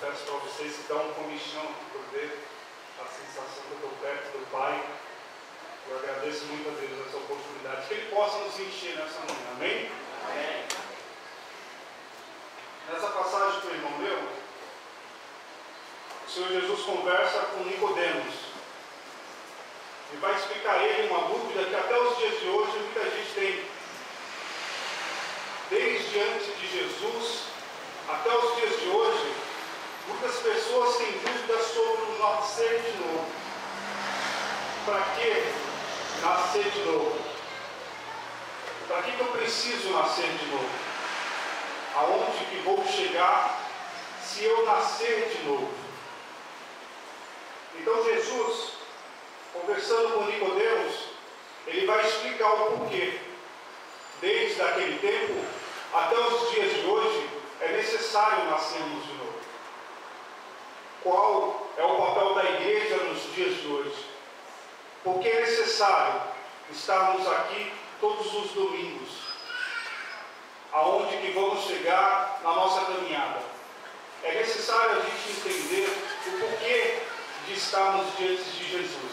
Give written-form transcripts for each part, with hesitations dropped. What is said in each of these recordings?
confesso para vocês que dá um comichão por ver a sensação que eu estou perto do Pai. Eu agradeço muito a Deus essa oportunidade, que Ele possa nos encher nessa manhã, amém? Amém. Nessa passagem que o irmão leu, o Senhor Jesus conversa com Nicodemos e vai explicar a ele uma dúvida que até os dias de hoje muita gente tem. Desde antes de Jesus até os dias de hoje, muitas pessoas têm dúvidas sobre o nascer de novo. Para que nascer de novo? Para que eu preciso nascer de novo? Aonde que vou chegar se eu nascer de novo? Então Jesus, conversando com Nicodemos, ele vai explicar o porquê. Desde aquele tempo até os dias de hoje, é necessário nascermos de novo. Qual é o papel da igreja nos dias de hoje? Porque é necessário estarmos aqui todos os domingos. Aonde que vamos chegar na nossa caminhada? É necessário a gente entender o porquê de estarmos diante de Jesus.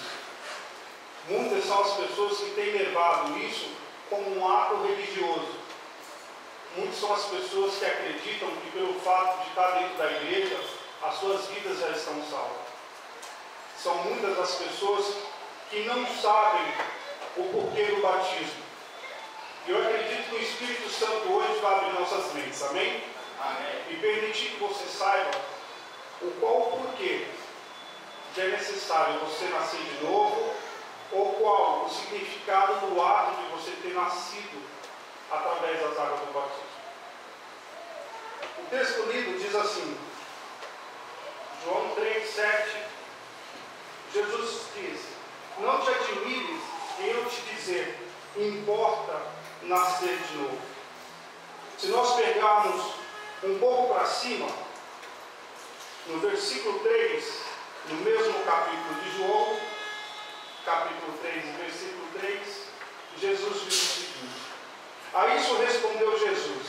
Muitas são as pessoas que têm levado isso como um ato religioso. Muitas são as pessoas que acreditam que pelo fato de estar dentro da igreja, as suas vidas já estão salvas. São muitas as pessoas que não sabem o porquê do batismo. E eu acredito que o Espírito Santo hoje vai abrir nossas mentes, amém? Amém. E permitir que você saiba qual o porquê de é necessário você nascer de novo, ou qual o significado do ato de você ter nascido através das águas do batismo. O texto lido diz assim, João 3,7, Jesus diz: não te admires em eu te dizer, importa nascer de novo. Se nós pegarmos um pouco para cima, no versículo 3, no mesmo capítulo de João, capítulo 3, versículo 3, Jesus diz o seguinte: a isso respondeu Jesus: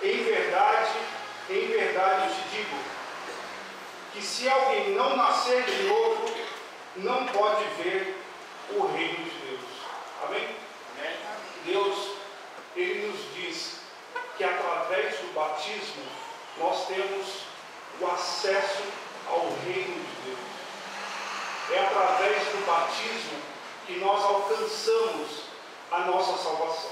em verdade eu te digo, que se alguém não nascer de novo, não pode ver o reino de Deus. Amém? Amém. Deus, Ele nos diz que através do batismo, nós temos o acesso ao reino de Deus. É através do batismo que nós alcançamos a nossa salvação.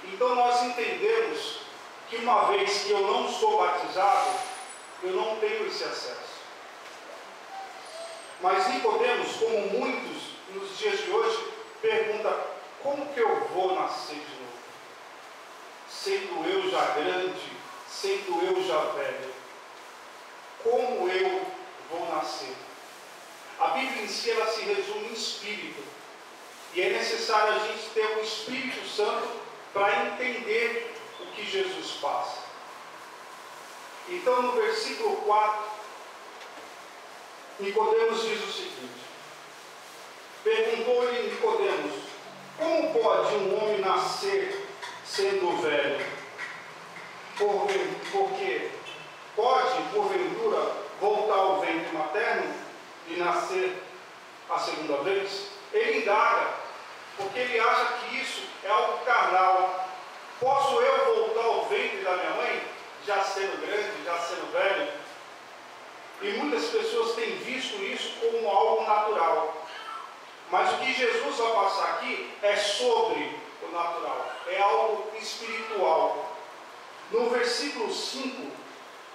Então nós entendemos que uma vez que eu não sou batizado, eu não tenho esse acesso. Mas Nicodemos, como muitos nos dias de hoje, pergunta: como que eu vou nascer de novo? Sendo eu já grande, sendo eu já velho, como eu vou nascer? A Bíblia em si, ela se resume em espírito. E é necessário a gente ter o Espírito Santo para entender o que Jesus passa. Então, no versículo 4, Nicodemos diz o seguinte: perguntou-lhe Nicodemos: como pode um homem nascer sendo velho? Porque pode, porventura, voltar ao ventre materno e nascer a segunda vez? Ele indaga, porque ele acha que isso é algo carnal. Posso eu voltar ao ventre da minha mãe, já sendo grande, já sendo velho? E muitas pessoas têm visto isso como algo natural. Mas o que Jesus vai passar aqui é sobre o natural, é algo espiritual. No versículo 5,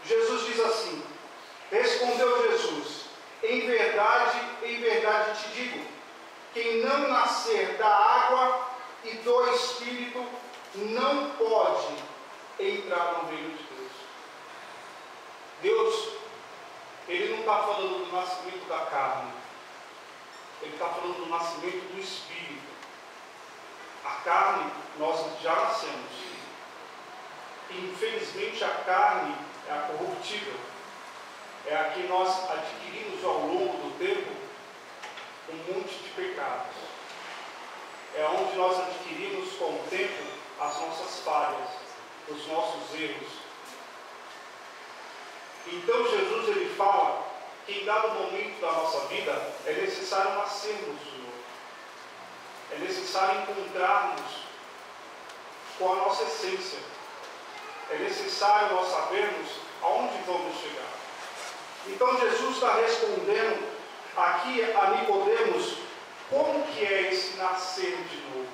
Jesus diz assim: respondeu Jesus: em verdade te digo, quem não nascer da água e do Espírito não pode entrar no reino de Deus. Deus, Ele não está falando do nascimento da carne, Ele está falando do nascimento do Espírito. A carne, nós já nascemos. Infelizmente, a carne é a corruptível. É a que nós adquirimos ao longo do tempo um monte de pecados. É onde nós adquirimos com o tempo as nossas falhas, os nossos erros. Então Jesus ele fala que em dado momento da nossa vida é necessário nascermos de novo. É necessário encontrarmos com a nossa essência. É necessário nós sabermos aonde vamos chegar. Então Jesus está respondendo aqui a Nicodemos como que é esse nascer de novo.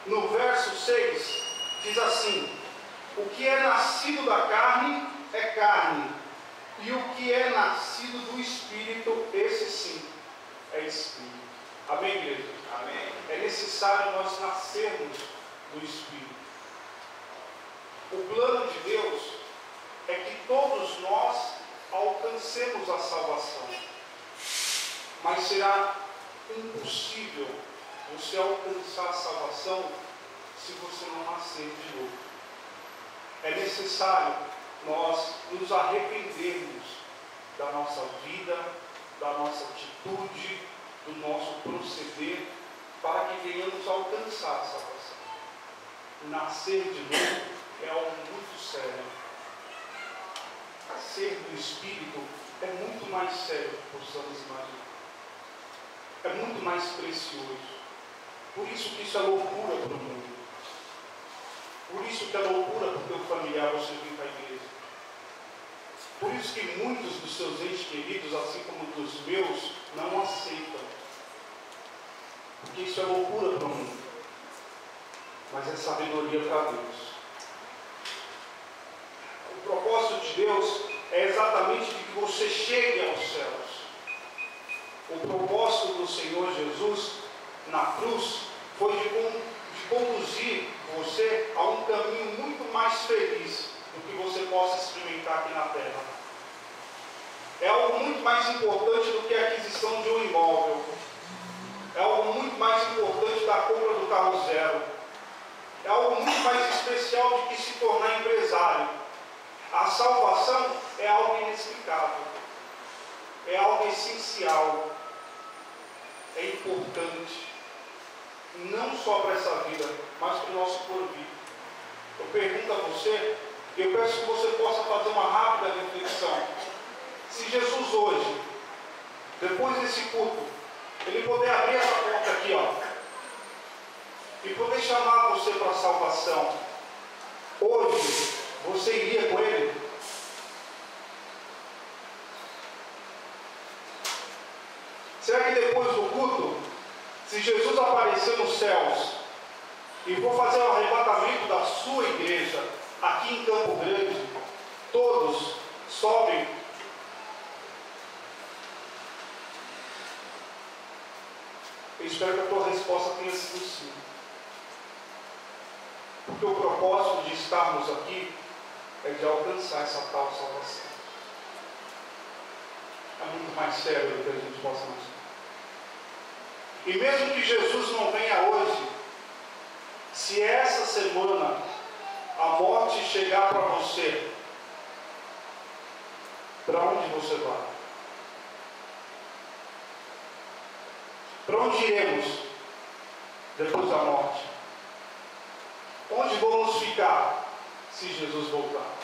No verso 6 diz assim: o que é nascido da carne é carne, e o que é nascido do Espírito, esse sim é Espírito. Amém, igreja? Amém. É necessário nós nascermos do Espírito. O plano de Deus é que todos nós alcancemos a salvação. Mas será impossível você alcançar a salvação se você não nascer de novo. É necessário nós nos arrependermos da nossa vida, da nossa atitude, do nosso proceder, para que venhamos alcançar a salvação. Nascer de novo é algo muito sério. Nascer do Espírito é muito mais sério do que possamos imaginar. É muito mais precioso. Por isso que isso é loucura para o mundo. Por isso que é loucura para o teu familiar você vir para a igreja. Por isso que muitos dos seus entes queridos, assim como dos meus, não aceitam. Porque isso é loucura para o mundo. Mas é sabedoria para Deus. O propósito de Deus é exatamente de que você chegue aos céus. O propósito do Senhor Jesus na cruz foi de conduzir você a um caminho muito mais feliz do que você possa experimentar aqui na terra. É algo muito mais importante do que a aquisição de um imóvel. É algo muito mais importante da compra do carro zero. É algo muito mais especial de que se tornar empresário. A salvação é algo inexplicável. É algo essencial. É importante. Não só para essa vida, mas para o nosso porvir. Eu pergunto a você, e eu peço que você possa fazer uma rápida reflexão. Se Jesus hoje, depois desse culto, Ele poder abrir essa porta aqui, ó, e poder chamar você para a salvação, hoje, você iria com Ele? Será que depois do culto, se Jesus aparecer nos céus e for fazer o arrebatamento da sua igreja aqui em Campo Grande, todos sobem? Eu espero que a tua resposta tenha sido sim. Porque o propósito de estarmos aqui é de alcançar essa tal salvação. É muito mais sério do que a gente possa imaginar. E mesmo que Jesus não venha hoje, se essa semana a morte chegar para você, para onde você vai? Para onde iremos depois da morte? Onde vamos ficar se Jesus voltar?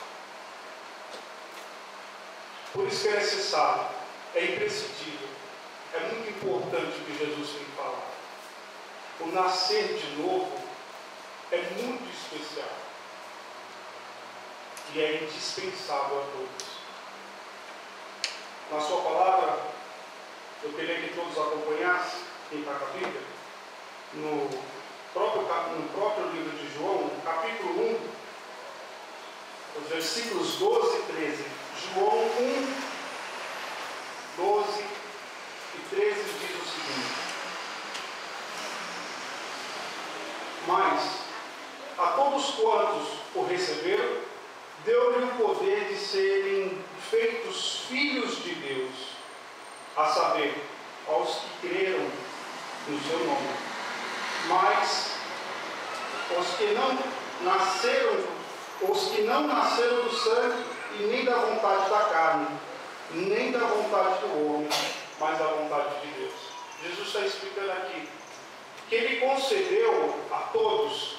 Por isso que é necessário, é imprescindível, é muito importante o que Jesus tem falado. O nascer de novo é muito especial e é indispensável a todos. Na sua palavra, eu queria que todos acompanhassem, quem está com a Bíblia, no próprio livro de João, capítulo 1, os versículos 12 e 13. João 1, 12 e 13 diz o seguinte: mas a todos quantos o receberam, deu-lhe o poder de serem feitos filhos de Deus, a saber, aos que creram no seu nome. Mas os que não nasceram do sangue, e nem da vontade da carne, nem da vontade do homem, mas da vontade de Deus. Jesus está explicando aqui que Ele concedeu a todos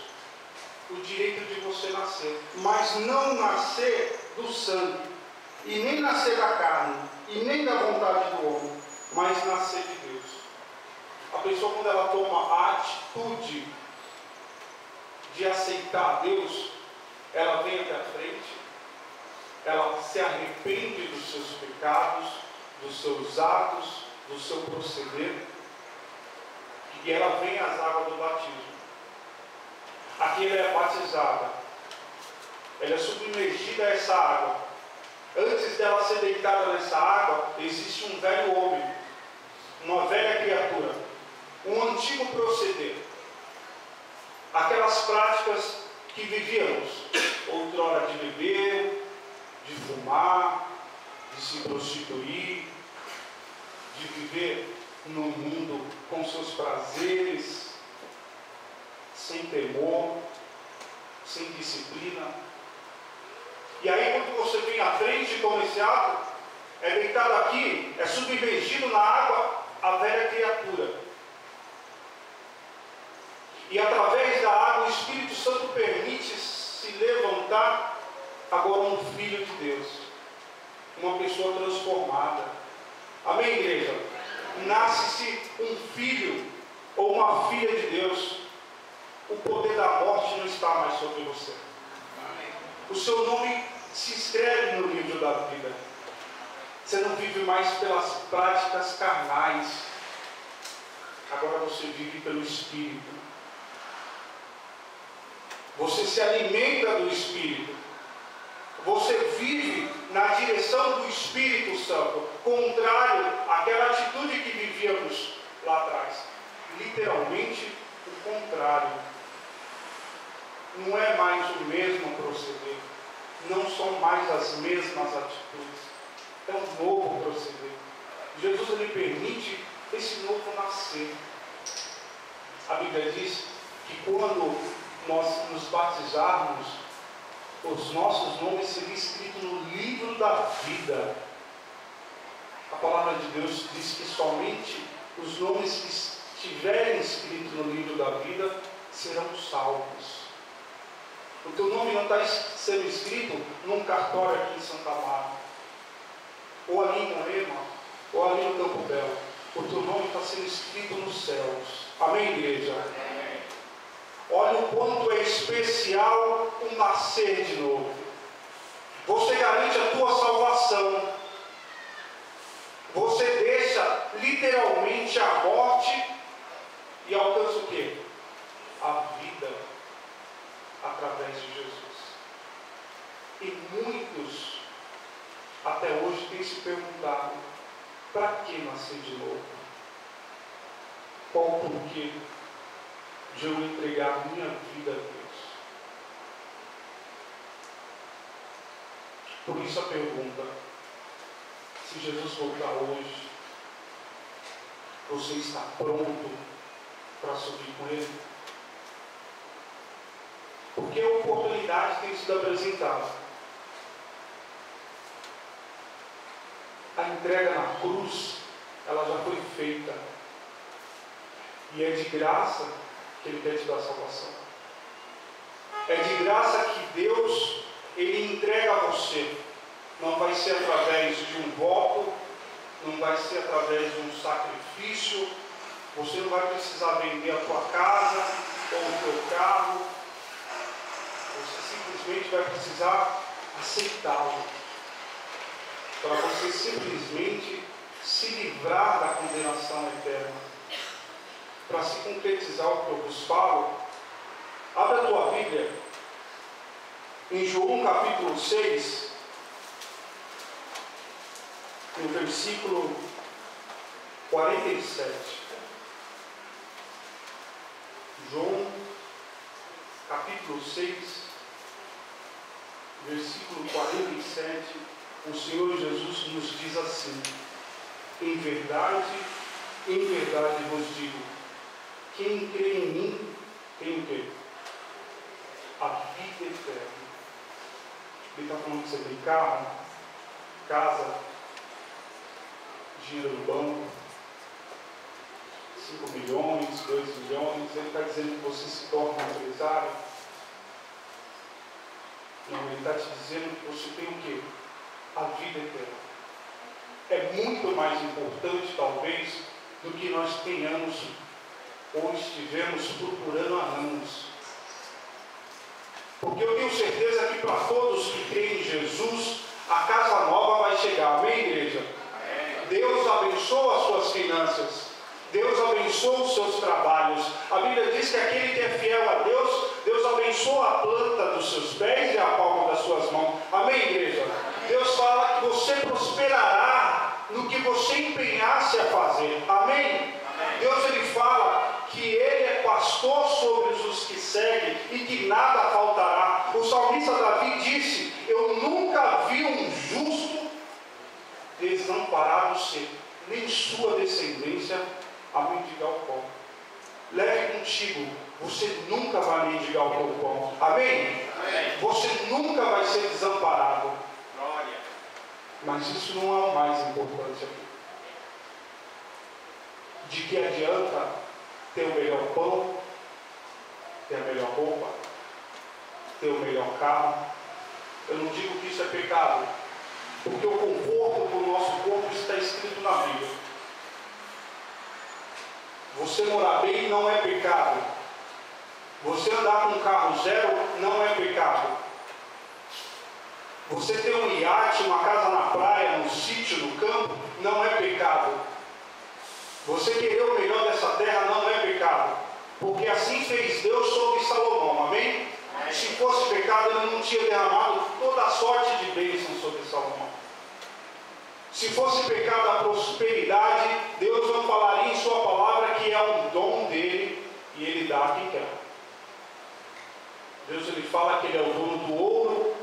o direito de você nascer, mas não nascer do sangue, e nem nascer da carne e nem da vontade do homem, mas nascer de Deus. A pessoa, quando ela toma a atitude de aceitar Deus, ela vem até a frente, ela se arrepende dos seus pecados, dos seus atos, do seu proceder, e ela vem às águas do batismo. Aqui ela é batizada, ela é submergida a essa água. Antes dela ser deitada nessa água, existe um velho homem, uma velha criatura, um antigo proceder. Aquelas práticas que vivíamos outrora, de beber, de fumar, de se prostituir, de viver no mundo com seus prazeres, sem temor, sem disciplina. E aí, quando você vem à frente com esse ato, é deitado aqui, é submergido na água a velha criatura. E através da água, o Espírito Santo permite se levantar agora um filho de Deus, uma pessoa transformada. Amém, igreja? Nasce-se um filho ou uma filha de Deus, o poder da morte não está mais sobre você. O seu nome se escreve no livro da vida. Você não vive mais pelas práticas carnais, agora você vive pelo Espírito. Você se alimenta do Espírito. Você vive na direção do Espírito Santo, contrário àquela atitude que vivíamos lá atrás. Literalmente o contrário. Não é mais o mesmo proceder. Não são mais as mesmas atitudes. É um novo proceder. Jesus ele permite esse novo nascer. A Bíblia diz que quando nós nos batizarmos, os nossos nomes seriam escritos no livro da vida. A palavra de Deus diz que somente os nomes que estiverem escritos no livro da vida serão salvos. O teu nome não está sendo escrito num cartório aqui em Santa Marta, ou ali em Moema, ou ali no Campo Belo. O teu nome está sendo escrito nos céus. Amém, igreja? Amém. Olha o quanto é especial o nascer de novo. Você garante a tua salvação. Você deixa literalmente a morte e alcança o quê? A vida através de Jesus. E muitos até hoje têm se perguntado: para que nascer de novo? Qual o porquê de eu entregar minha vida a Deus? Por isso a pergunta: se Jesus voltar hoje, você está pronto para subir com Ele? Porque a oportunidade tem sido apresentada. A entrega na cruz, ela já foi feita. E é de graça que Ele quer te dar salvação. É de graça que Deus, Ele entrega a você. Não vai ser através de um voto, não vai ser através de um sacrifício. Você não vai precisar vender a tua casa ou o teu carro. Você simplesmente vai precisar aceitá-lo, para você simplesmente se livrar da condenação eterna. Para se concretizar o que eu vos falo, abre a tua Bíblia em João capítulo 6, no versículo 47. João capítulo 6, versículo 47, o Senhor Jesus nos diz assim: em verdade vos digo, quem crê em mim tem o quê? A vida eterna. Ele está falando que você tem carro, casa, dinheiro no banco, 5 milhões, 2 milhões, ele está dizendo que você se torna um empresário. Não, ele está te dizendo que você tem o quê? a vida eterna. É muito mais importante, talvez, do que nós tenhamos ou estivemos procurando há anos. Porque eu tenho certeza que para todos que creem em Jesus, a casa nova vai chegar. Amém, igreja? Amém. Deus abençoa as suas finanças. Deus abençoa os seus trabalhos. A Bíblia diz que aquele que é fiel a Deus, Deus abençoa a planta dos seus pés e a palma das suas mãos. Amém, igreja? Amém. Deus fala que você prosperará no que você empenhar-se a fazer. Amém? Amém? Deus, ele fala que ele é pastor sobre os que seguem e que nada faltará. O salmista Davi disse: eu nunca vi um justo desamparado ser, nem sua descendência a mendigar o pão. Leve contigo, você nunca vai mendigar o teu pão. Amém? Amém? Você nunca vai ser desamparado. Glória. Mas isso não é o mais importante aqui. De que adianta ter o melhor pão, ter a melhor roupa, ter o melhor carro? Eu não digo que isso é pecado, porque o conforto do nosso corpo está escrito na Bíblia. Você morar bem não é pecado. Você andar com um carro zero não é pecado. Você ter um iate, uma casa na praia, num sítio, no campo, não é pecado. Você querer o melhor dessa terra não é pecado. Porque assim fez Deus sobre Salomão. Amém? Se fosse pecado, ele não tinha derramado toda a sorte de bênção sobre Salomão. Se fosse pecado a prosperidade, Deus não falaria em sua palavra que é um dom dele e ele dá a quem quer. Deus, ele fala que ele é o dono do ouro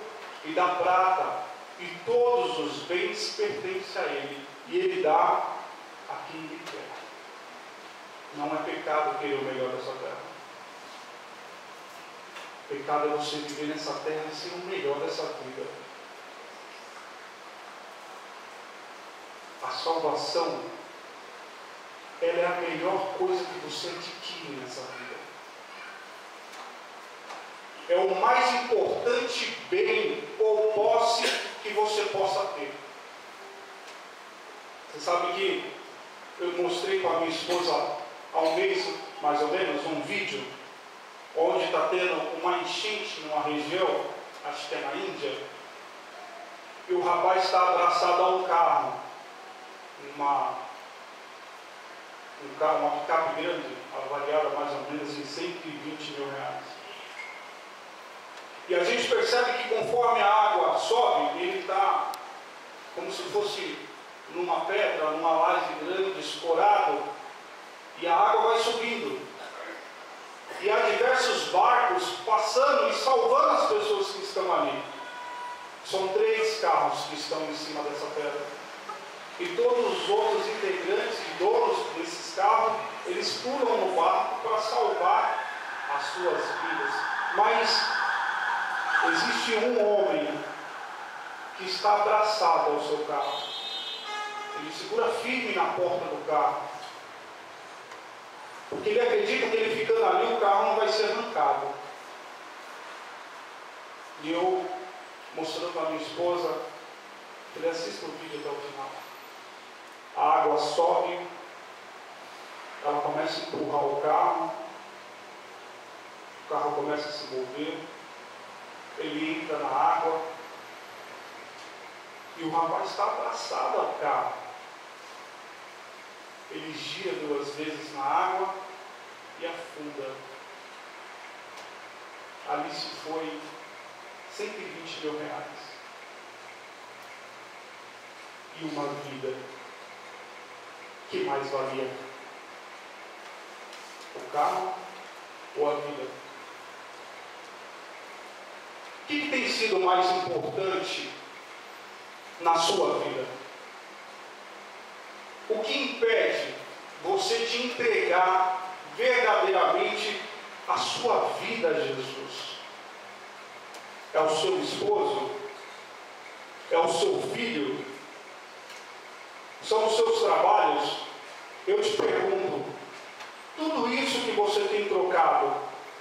e da prata, e todos os bens pertencem a ele, e ele dá a quem ele quer. Não é pecado querer o melhor dessa terra. Pecado é você viver nessa terra e ser o melhor dessa vida. A salvação, ela é a melhor coisa que você adquire nessa vida. É o mais importante bem ou posse que você possa ter. Você sabe que eu mostrei para a minha esposa há um mês, mais ou menos, um vídeo onde está tendo uma enchente numa região, acho que é na Índia, e o rapaz está abraçado a um carro, uma picape grande, avaliada mais ou menos em 120 mil reais. E a gente percebe que conforme a água sobe, ele está como se fosse numa pedra, numa laje grande, escorado, e a água vai subindo. E há diversos barcos passando e salvando as pessoas que estão ali. São 3 carros que estão em cima dessa pedra. E todos os outros integrantes e donos desses carros, eles pulam no barco para salvar as suas vidas. Mas existe um homem que está abraçado ao seu carro. Ele segura firme na porta do carro. Porque ele acredita que ele ficando ali, o carro não vai ser arrancado. E eu, mostrando para minha esposa, ele assiste o vídeo até o final. A água sobe, ela começa a empurrar o carro começa a se mover, ele entra na água, e o rapaz está abraçado ao carro. Ele gira 2 vezes na água e afunda. Ali se foi 120 mil reais. E uma vida que mais valia? O carro ou a vida? O que tem sido mais importante na sua vida? O que impede você de entregar verdadeiramente a sua vida a Jesus? É o seu esposo? É o seu filho? São os seus trabalhos? Eu te pergunto, tudo isso que você tem trocado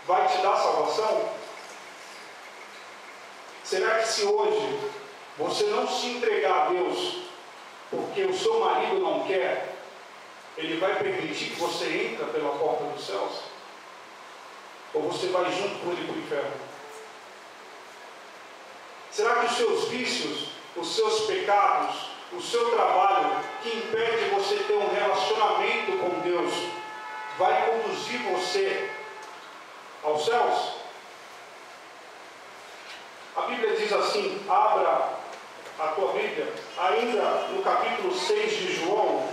vai te dar salvação? Será que se hoje você não se entregar a Deus porque o seu marido não quer, ele vai permitir que você entre pela porta dos céus? Ou você vai junto com ele para o inferno? Será que os seus vícios, os seus pecados, o seu trabalho, que impede você ter um relacionamento com Deus, vai conduzir você aos céus? A Bíblia diz assim, abra a tua Bíblia, ainda no capítulo 6 de João,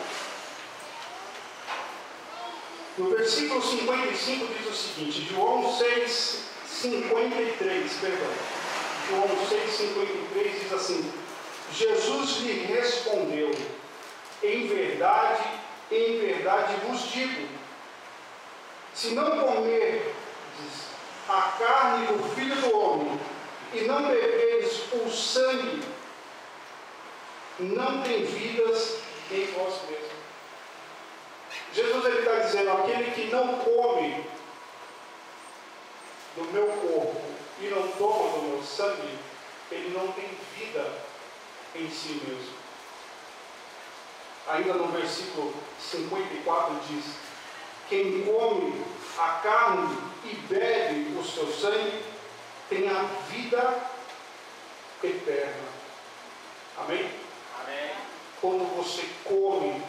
no versículo 55 diz o seguinte, João 6:53, perdão. João 6:53 diz assim, Jesus lhe respondeu, em verdade vos digo, se não comerdes a carne do Filho do Homem e não beberes o sangue, não tem vidas em vós mesmos. Jesus está dizendo, aquele que não come do meu corpo e não toma do meu sangue, ele não tem vida em si mesmo. Ainda no versículo 54 diz, quem come a carne e bebe o seu sangue, tem a vida eterna. Amém? Amém. Quando você come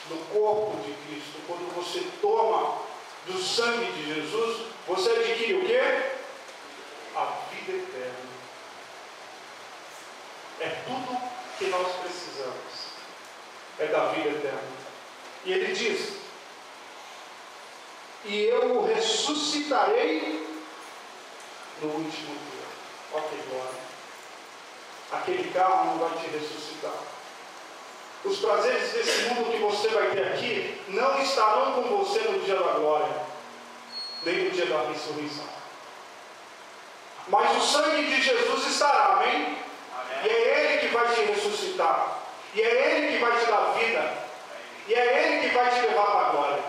do corpo de Cristo, quando você toma do sangue de Jesus, você adquire o quê? A vida eterna. É tudo que nós precisamos. É da vida eterna. E ele diz, e eu o ressuscitarei no último dia. Olha que glória. Aquele carro não vai te ressuscitar. Os prazeres desse mundo que você vai ter aqui não estarão com você no dia da glória, nem no dia da ressurreição. Mas o sangue de Jesus estará, amém? E é Ele que vai te ressuscitar. E é Ele que vai te dar vida. E é Ele que vai te levar para a glória.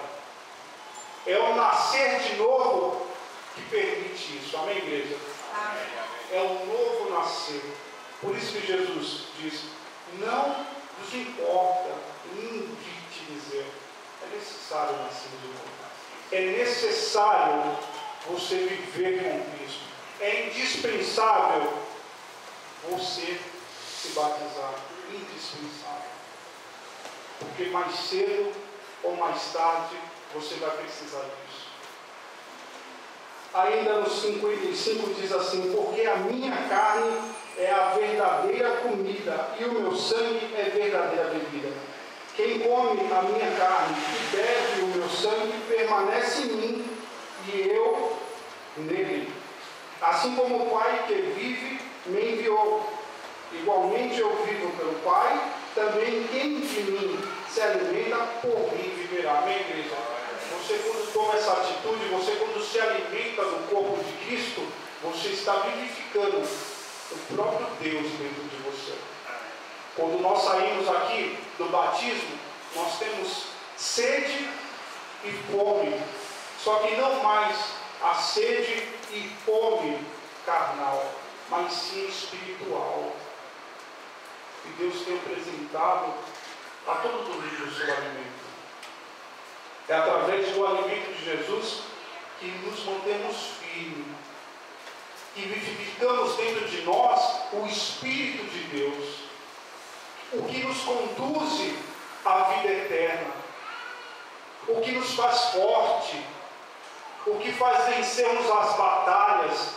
É o nascer de novo que permite isso. Amém, igreja? Amém. É um novo nascer. Por isso que Jesus diz, não nos importa em te dizer, é necessário nascer de novo. É necessário você viver com Cristo. É indispensável você se batizar. Indispensável. Porque mais cedo ou mais tarde você vai precisar disso. Ainda no 55 diz assim, porque a minha carne é a verdadeira comida e o meu sangue é verdadeira bebida. Quem come a minha carne e bebe o meu sangue permanece em mim e eu nele. Assim como o Pai que vive me enviou, igualmente eu vivo pelo Pai, também quem de mim se alimenta, por mim viverá. Amém, igreja? Você quando toma essa atitude, você quando se alimenta do corpo de Cristo, você está vivificando o próprio Deus dentro de você. Quando nós saímos aqui do batismo, nós temos sede e fome, só que não mais a sede e fome carnal, mas sim espiritual. E Deus tem apresentado a todo domingo o seu alimento. É através do alimento de Jesus que nos mantemos firmes, que vivificamos dentro de nós o Espírito de Deus, o que nos conduz à vida eterna, o que nos faz forte, o que faz vencermos as batalhas,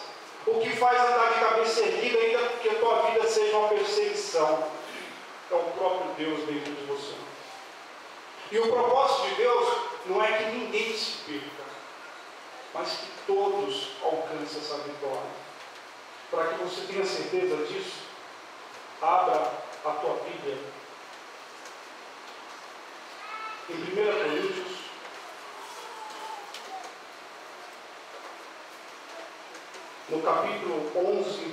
o que faz andar de cabeça erguida ainda que a tua vida seja uma perseguição. É o próprio Deus dentro de você. E o propósito de Deus não é que ninguém se perca, mas que todos alcancem essa vitória. Para que você tenha certeza disso, abra a tua Bíblia em 1 Coríntios, no capítulo 11,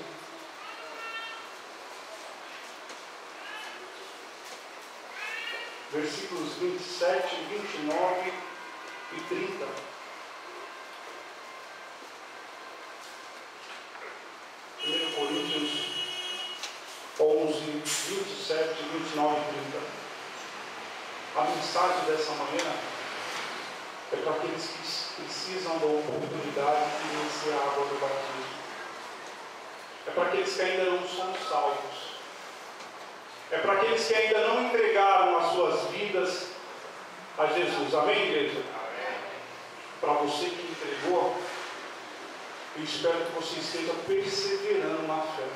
versículos 27, 29 e 30. Coríntios 11, 9h30. A mensagem dessa manhã é para aqueles que precisam da oportunidade de conhecer a água do batismo. É para aqueles que ainda não são salvos. É para aqueles que ainda não entregaram as suas vidas a Jesus. Amém, igreja? Amém. Para você que entregou, eu espero que você esteja perseverando na fé.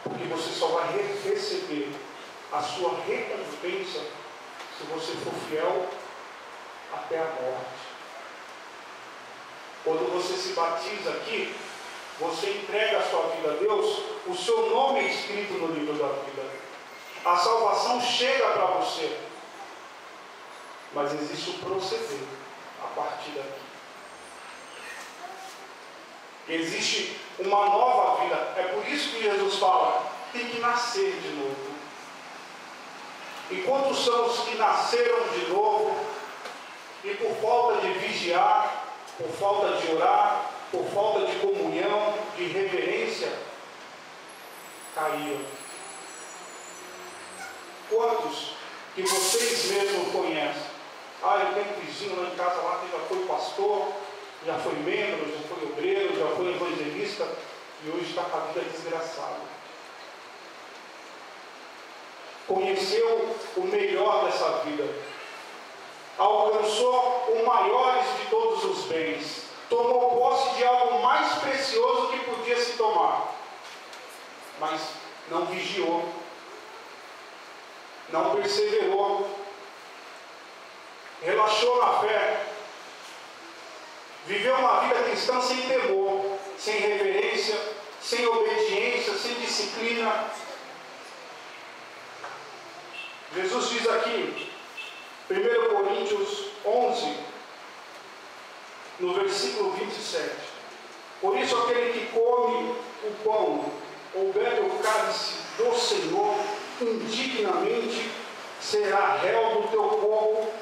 Porque você só vai receber a sua recompensa se você for fiel até a morte. Quando você se batiza aqui, você entrega a sua vida a Deus, o seu nome é escrito no livro da vida. A salvação chega para você. Mas existe um proceder a partir daqui. Existe uma nova vida. É por isso que Jesus fala, tem que nascer de novo. E quantos são os que nasceram de novo e por falta de vigiar, por falta de orar, por falta de comunhão, de reverência, caíram? Quantos que vocês mesmos conhecem? Eu tenho um vizinho lá em casa lá que já foi pastor, já foi membro, já foi obreiro, já foi evangelista e hoje está com a vida desgraçada. Conheceu o melhor dessa vida, alcançou o maior de todos os bens, tomou posse de algo mais precioso que podia se tomar, mas não vigiou, não perseverou, relaxou na fé, viveu uma vida cristã sem temor, sem reverência, sem obediência, sem disciplina. Jesus diz aqui, 1 Coríntios 11, no versículo 27, por isso aquele que come o pão ou bebe o cálice do Senhor indignamente será réu do teu corpo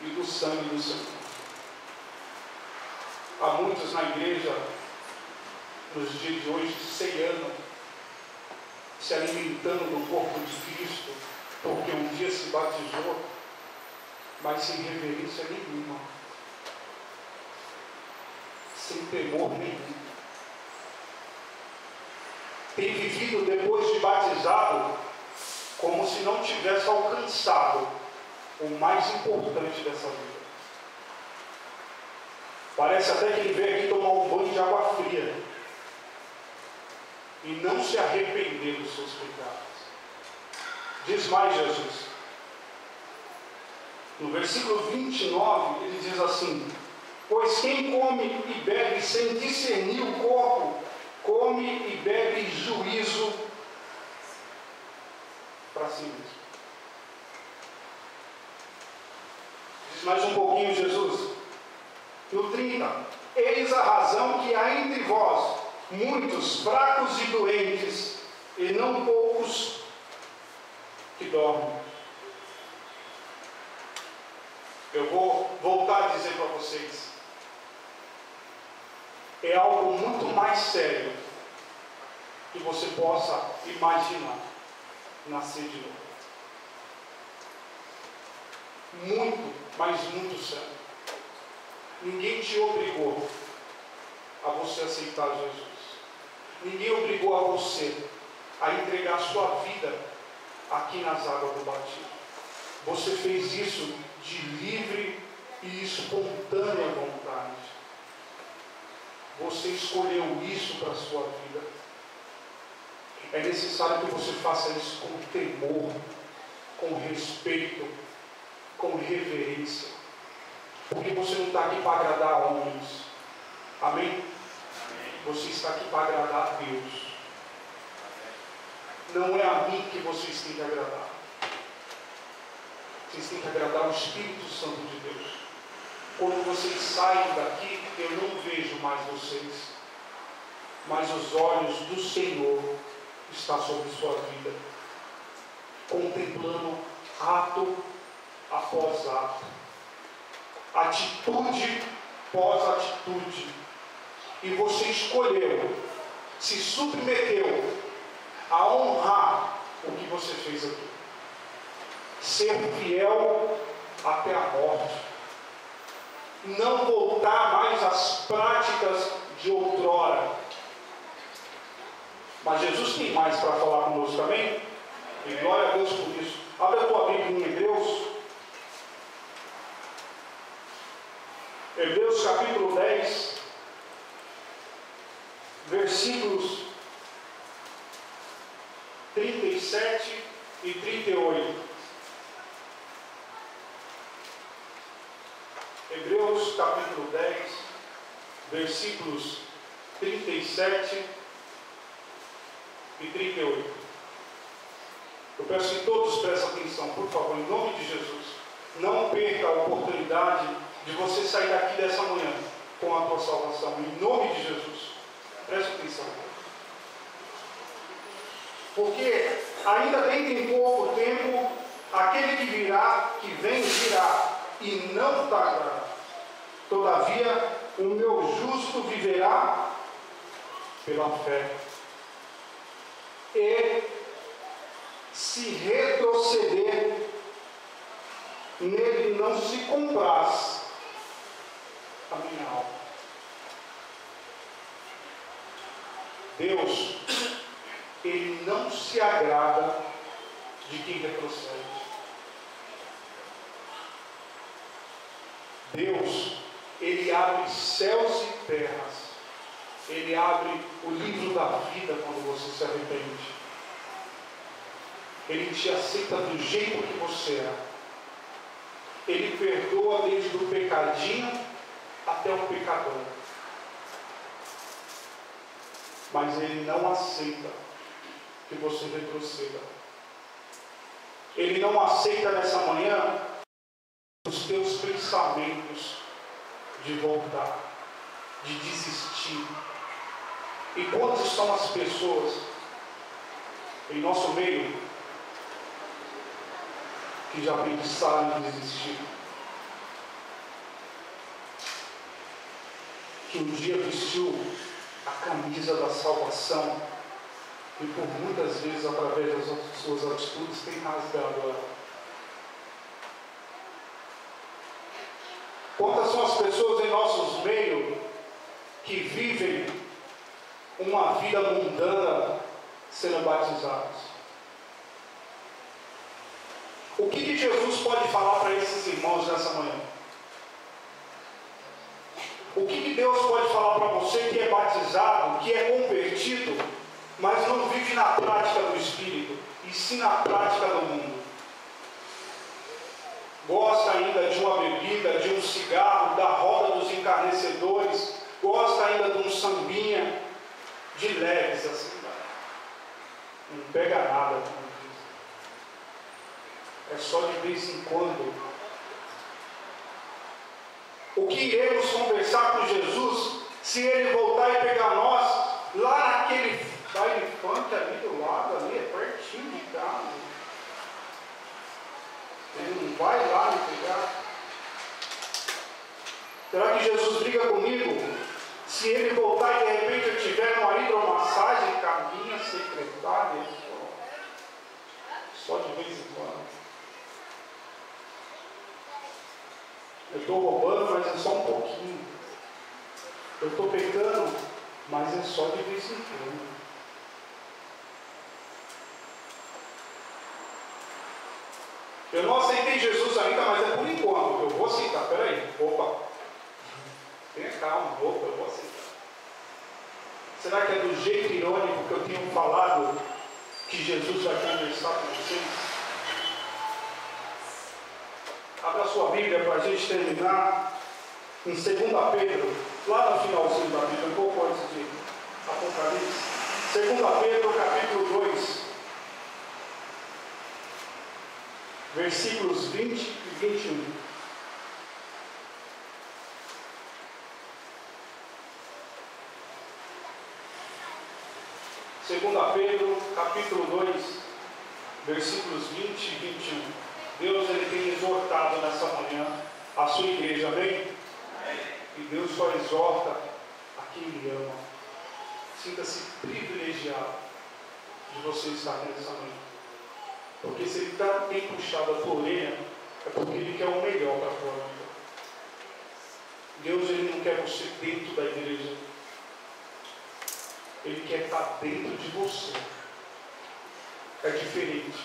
e do sangue do Senhor. Há muitos na igreja, nos dias de hoje, ceando, se alimentando do corpo de Cristo, porque um dia se batizou, mas sem reverência nenhuma, sem temor nenhum. Tem vivido depois de batizado como se não tivesse alcançado o mais importante dessa vida. Parece até que ele veio aqui tomar um banho de água fria e não se arrepender dos seus pecados. Diz mais Jesus. No versículo 29, ele diz assim: pois quem come e bebe sem discernir o corpo, come e bebe juízo para si mesmo. Diz mais um pouquinho Jesus. No 30, eis a razão que há entre vós muitos fracos e doentes, e não poucos que dormem. Eu vou voltar a dizer para vocês, é algo muito mais sério que você possa imaginar nascer de novo. Muito, mas muito sério. Ninguém te obrigou a você aceitar Jesus. Ninguém obrigou a você a entregar a sua vida aqui nas águas do batismo. Você fez isso de livre e espontânea vontade. Você escolheu isso para a sua vida. É necessário que você faça isso com temor, com respeito, com reverência. Porque você não está aqui para agradar homens. Amém? Amém? Você está aqui para agradar a Deus. Não é a mim que vocês têm que agradar. Vocês têm que agradar o Espírito Santo de Deus. Quando vocês saem daqui, eu não vejo mais vocês, mas os olhos do Senhor estão sobre sua vida, contemplando ato após ato, atitude após atitude. E você escolheu, se submeteu a honrar o que você fez aqui. Ser fiel até a morte. Não voltar mais às práticas de outrora. Mas Jesus tem mais para falar conosco também. E glória a Deus por isso. Abre a tua Bíblia em Hebreus. Hebreus capítulo 10, versículos 37 e 38. Hebreus capítulo 10, versículos 37 e 38. Eu peço que todos prestem atenção, por favor, em nome de Jesus. Não perca a oportunidade de você sair daqui dessa manhã com a tua salvação. Em nome de Jesus. Preste atenção. Porque ainda dentro em pouco tempo, aquele que virá, que vem, virá, e não tardará. Todavia, o meu justo viverá pela fé. E se retroceder, nele não se compraz a minha alma. Deus, Ele não se agrada de quem retrocede. Deus, Ele abre céus e terras. Ele abre o livro da vida quando você se arrepende. Ele te aceita do jeito que você é. Ele perdoa desde o pecadinho até o pecador. Mas Ele não aceita que você retroceda. Ele não aceita nessa manhã os teus pensamentos de voltar, de desistir. E quantas são as pessoas em nosso meio que já pensaram em desistir? Que um dia vestiu a camisa da salvação e por muitas vezes, através das suas atitudes, tem rasgado ela. Quantas são as pessoas em nossos meios que vivem uma vida mundana sendo batizadas? O que Jesus pode falar para esses irmãos nessa manhã? O que Deus pode falar para você que é batizado, que é convertido, mas não vive na prática do Espírito, e sim na prática do mundo? Gosta ainda de uma bebida, de um cigarro, da roda dos encarnecedores, gosta ainda de um sambinha, de leves assim, não pega nada, como diz. É só de vez em quando. O que iremos conversar com Jesus se Ele voltar e pegar nós lá naquele baile funk ali do lado, ali é pertinho de casa? Ele não vai lá me pegar? Será que Jesus briga comigo se Ele voltar e de repente eu tiver numa hidromassagem, cabinha, secretária, só de vez em quando? Eu estou roubando, mas é só um pouquinho. Eu estou pecando, mas é só de vez em quando. Eu não aceitei Jesus ainda, mas é por enquanto. Eu vou aceitar. Peraí, opa. Tenha calma, opa, eu vou aceitar. Será que é do jeito irônico que eu tenho falado que Jesus vai conversar com vocês? Abra sua Bíblia para a gente terminar em 2 Pedro, lá no finalzinho da Bíblia, um pouco antes de Apocalipse. 2 Pedro, capítulo 2, versículos 20 e 21. Segunda Pedro, capítulo 2, versículos 20 e 21. Deus, Ele tem exortado nessa manhã a sua igreja, amém? E Deus só exorta a quem Ele ama. Sinta-se privilegiado de você estar nessa manhã. Porque se ele tem puxado a tua orelha, é porque ele quer o melhor para a tua vida. Deus, ele não quer você dentro da igreja. Ele quer estar dentro de você. É diferente.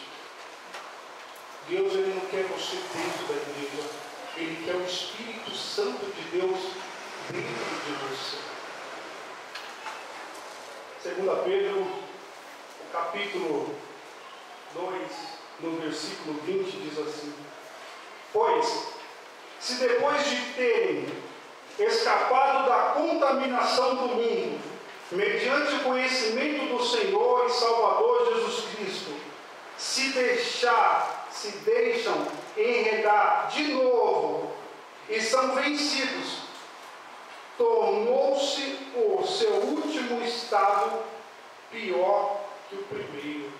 Deus, ele não quer você dentro da igreja. Ele quer o Espírito Santo de Deus dentro de você. 2 Pedro, o capítulo 2, no versículo 20, diz assim: pois, se depois de terem escapado da contaminação do mundo, mediante o conhecimento do Senhor e Salvador Jesus Cristo, se deixam enredar de novo e são vencidos, tornou-se o seu último estado pior que o primeiro.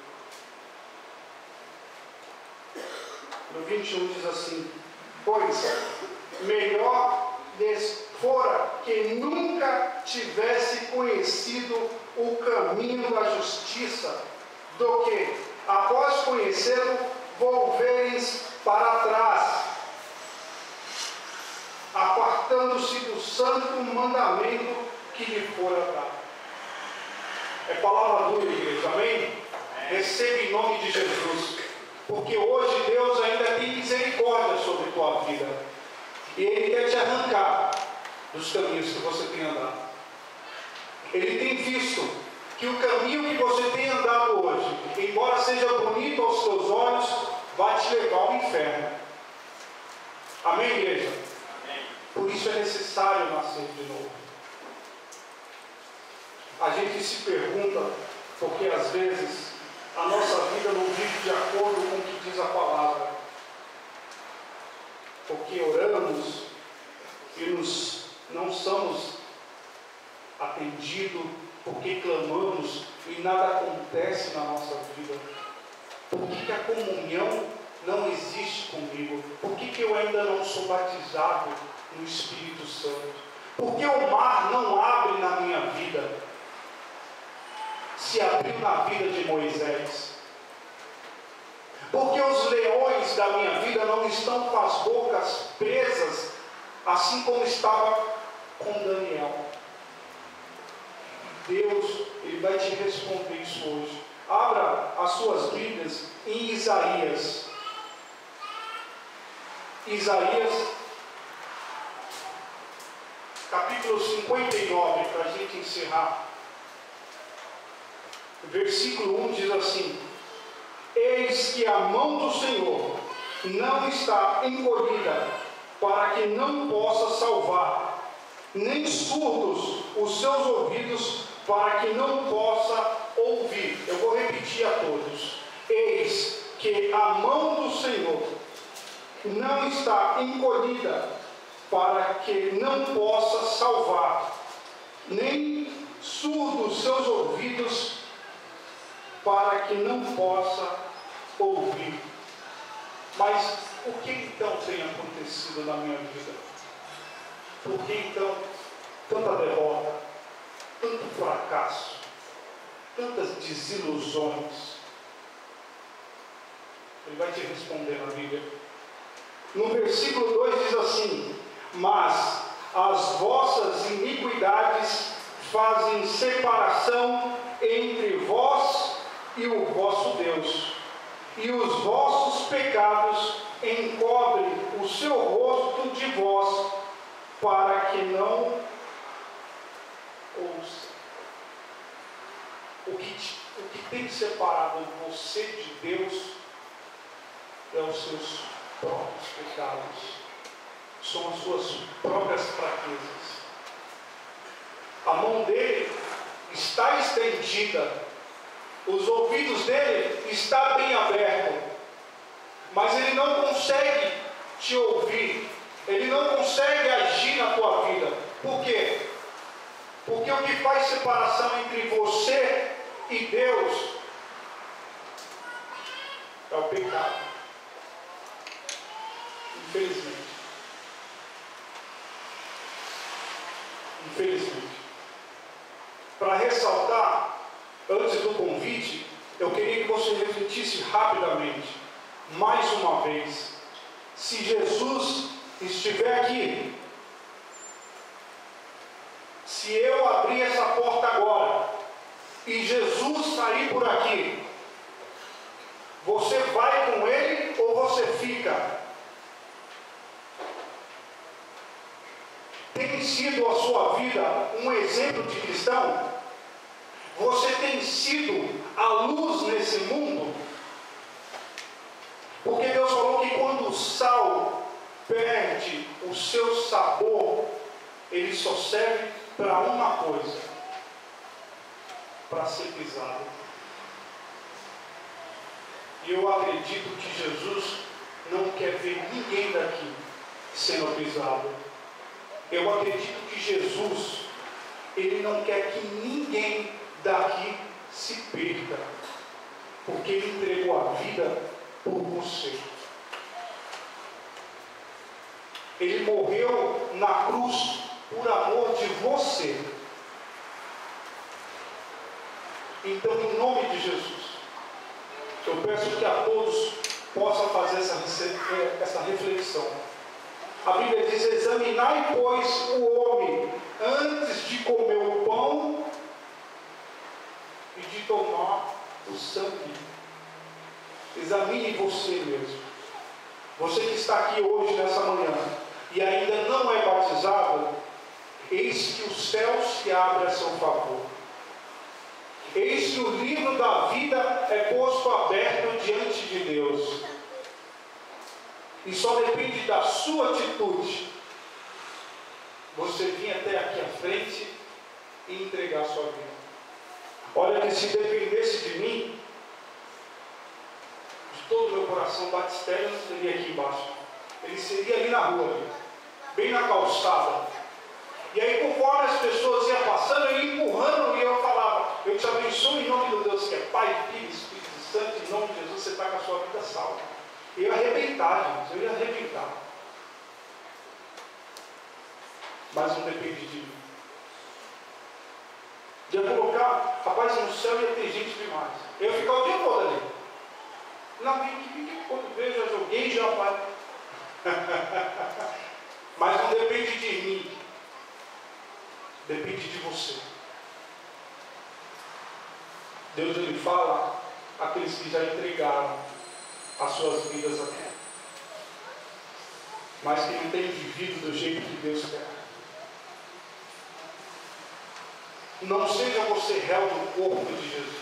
No 21 diz assim: pois melhor lhes fora que nunca tivesse conhecido o caminho da justiça, do que, após conhecê-lo, volverem para trás, apartando-se do santo mandamento que lhe fora dado. É palavra dura, igreja, amém? Receba em nome de Jesus, porque hoje Deus ainda tem misericórdia sobre a tua vida, e Ele quer te arrancar dos caminhos que você tem andado. Ele tem visto que o caminho que você tem andado hoje, embora seja bonito aos teus olhos, vai te levar ao inferno. Amém, igreja? Amém. Por isso é necessário nascer de novo. A gente se pergunta, porque às vezes a nossa vida não vive de acordo com o que diz a palavra. Porque oramos e não somos atendidos, porque clamamos e nada acontece na nossa vida. Por que a comunhão não existe comigo? Por que eu ainda não sou batizado no Espírito Santo? Por que o mar não abre na minha vida? Se abriu na vida de Moisés. Porque os leões da minha vida não estão com as bocas presas, assim como estava com Daniel. Deus, Ele vai te responder isso hoje. Abra as suas Bíblias em Isaías. Isaías, capítulo 59, para a gente encerrar. Versículo 1 diz assim: eis que a mão do Senhor não está encolhida, para que não possa salvar, nem surdos os seus ouvidos, para que não possa ouvir. Eu vou repetir a todos: eis que a mão do Senhor não está encolhida, para que não possa salvar, nem surdos os seus ouvidos, para que não possa ouvir. Mas o que então tem acontecido na minha vida? Por que então tanta derrota, tanto fracasso, tantas desilusões? Ele vai te responder na Bíblia. No versículo 2 diz assim: mas as vossas iniquidades fazem separação entre vós e o vosso Deus, e os vossos pecados encobrem o seu rosto de vós, para que não ouça. O que tem separado você de Deus é os seus próprios pecados, são as suas próprias fraquezas. A mão dele está estendida, os ouvidos dele estão bem abertos, mas ele não consegue te ouvir, ele não consegue agir na tua vida. Por quê? Porque o que faz separação entre você e Deus é o pecado. Infelizmente. Para ressaltar, antes do convite, você refletisse rapidamente, mais uma vez, se Jesus estiver aqui, se eu abrir essa porta agora, e Jesus sair por aqui, você vai com Ele ou você fica? Tem sido a sua vida um exemplo de cristão? Você tem sido a luz nesse mundo? Porque Deus falou que quando o sal perde o seu sabor, ele só serve para uma coisa: para ser pisado. E eu acredito que Jesus não quer ver ninguém daqui sendo pisado. Eu acredito que Jesus, Ele não quer que ninguém daqui se perca, porque Ele entregou a vida por você. Ele morreu na cruz por amor de você. Então, em nome de Jesus, eu peço que a todos possam fazer essa reflexão. A Bíblia diz: examinai, pois, o homem antes de comer o pão e de tomar o sangue. Examine você mesmo. Você que está aqui hoje, nessa manhã, e ainda não é batizado, eis que o céu se abre a seu favor. Eis que o livro da vida é posto aberto diante de Deus. E só depende da sua atitude você vir até aqui à frente e entregar a sua vida. Olha, que se dependesse de mim, de todo o meu coração, o batistério não seria aqui embaixo. Ele seria ali na rua, ali, bem na calçada. E aí, conforme as pessoas iam passando, eu ia empurrando e eu falava: eu te abençoo em nome do Deus que é Pai, Filho e Espírito Santo, em nome de Jesus, você está com a sua vida salva. Eu ia arrebentar, gente, eu ia arrebentar. Mas não depende de mim. Ia colocar, rapaz, no céu ia ter gente demais. Eu ia ficar o dia todo ali. Não, quando vejo, já joguei, já vai. Mas não depende de mim. Depende de você. Deus, Ele fala àqueles que já entregaram as suas vidas a Ele, mas que não têm vivido do jeito que Deus quer. Não seja você réu do corpo de Jesus.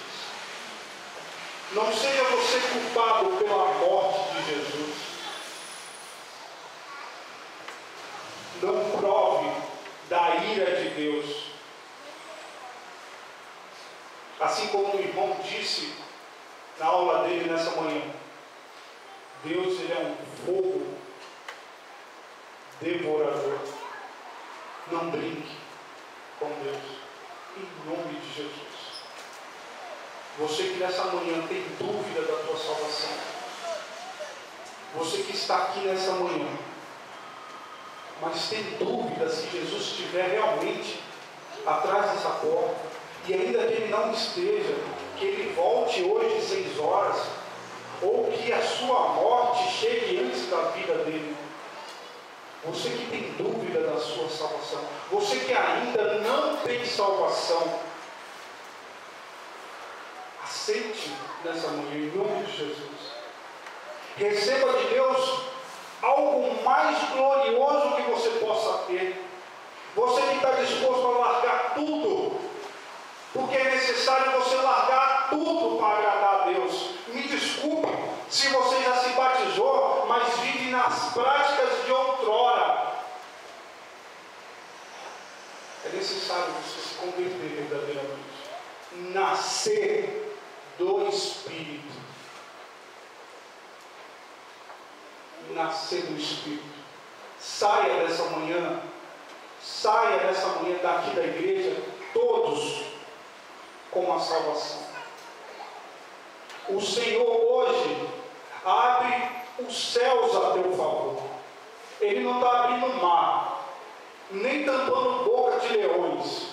Não seja você culpado pela morte de Jesus. Não prove da ira de Deus. Assim como o irmão disse na aula dele nessa manhã, Deus, Ele é um fogo devorador. Não brinque com Deus, em nome de Jesus. Você que nessa manhã tem dúvida da tua salvação, você que está aqui nessa manhã, mas tem dúvida se Jesus estiver realmente atrás dessa porta, e ainda que Ele não esteja, que Ele volte hoje às 6 horas, ou que a sua morte chegue antes da vida dele. Você que tem dúvida da sua salvação, você que ainda não tem salvação, aceite nessa manhã, em nome de Jesus. Receba de Deus algo mais glorioso que você possa ter. Você que está disposto a largar tudo, porque é necessário você largar tudo para agradar a Deus. Me desculpe se você já se batizou, mas vive nas práticas de outrora. É necessário você se converter verdadeiramente, nascer do Espírito. Nascer do Espírito. Saia dessa manhã daqui da igreja, todos com a salvação. O Senhor hoje abre os céus a teu favor. Ele não está abrindo o mar, nem tampando boca de leões,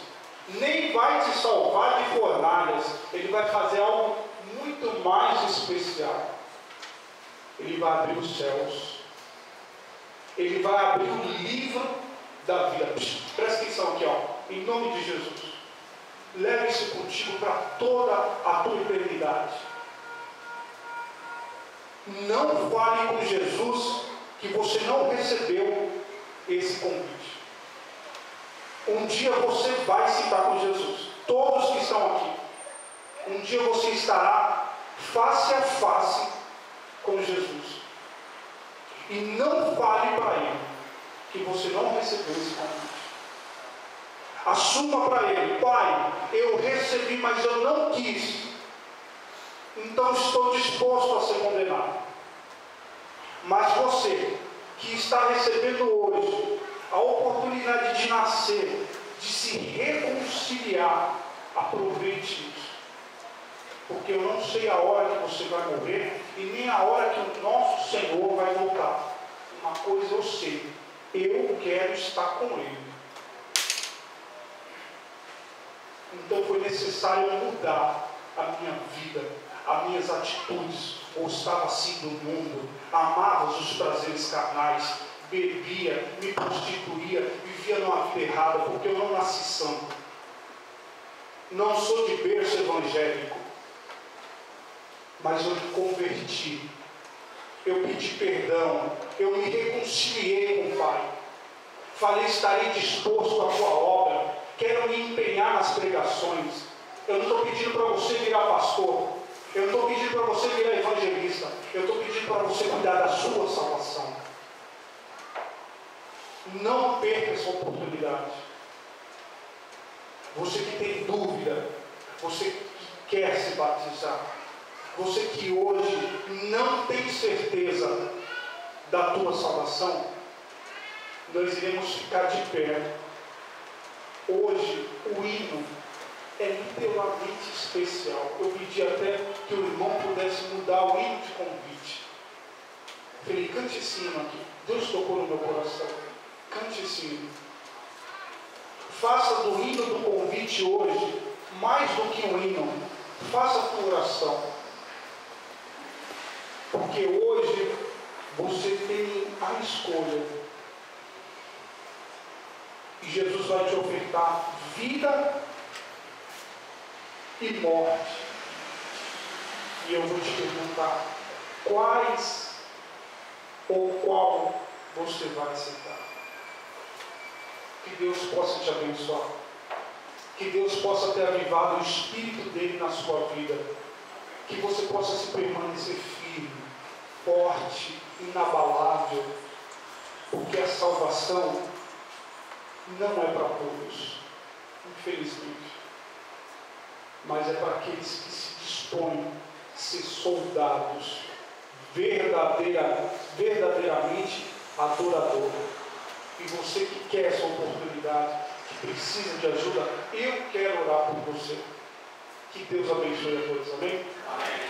nem vai te salvar de fornalhas. Ele vai fazer algo muito mais especial. Ele vai abrir os céus. Ele vai abrir o livro da vida. Presta atenção aqui, ó. Em nome de Jesus. Leve isso contigo para toda a tua eternidade. Não fale com Jesus que você não recebeu esse convite. Um dia você vai sentar com Jesus. Todos que estão aqui. Um dia você estará face a face com Jesus. E não fale para Ele que você não recebeu esse convite. Assuma para Ele: Pai, eu recebi, mas eu não quis. Então estou disposto a ser condenado. Mas você que está recebendo hoje a oportunidade de nascer, de se reconciliar, aproveite isso. Porque eu não sei a hora que você vai morrer e nem a hora que o nosso Senhor vai voltar. Uma coisa eu sei: eu quero estar com Ele. Então foi necessário mudar a minha vida, as minhas atitudes. Ou estava assim do mundo, amava os prazeres carnais, bebia, me prostituía, vivia numa vida errada, porque eu não nasci santo. Não sou de berço evangélico, mas eu me converti. Eu pedi perdão, eu me reconciliei com o Pai. Falei: estarei disposto à tua obra, quero me empenhar nas pregações. Eu não estou pedindo para você virar pastor, eu não estou pedindo para você virar evangelista, eu estou pedindo para você cuidar da sua salvação. Não perca essa oportunidade. Você que tem dúvida, você que quer se batizar, você que hoje não tem certeza da tua salvação, nós iremos ficar de pé. Hoje o hino é literalmente especial. Eu pedi até que o irmão pudesse mudar o hino de convite. Falei: cante esse hino aqui. Deus tocou no meu coração. Cante esse hino. Faça do hino do convite hoje mais do que um hino. Faça a tua oração. Porque hoje você tem a escolha. E Jesus vai te ofertar vida e morte. E eu vou te perguntar: quais ou qual você vai aceitar? Que Deus possa te abençoar. Que Deus possa ter avivado o Espírito dele na sua vida. Que você possa se permanecer firme, forte, inabalável. Porque a salvação não é para todos, infelizmente. Mas é para aqueles que se dispõem a ser soldados verdadeiramente adorador. E você que quer essa oportunidade, que precisa de ajuda, eu quero orar por você. Que Deus abençoe a todos, amém? Amém.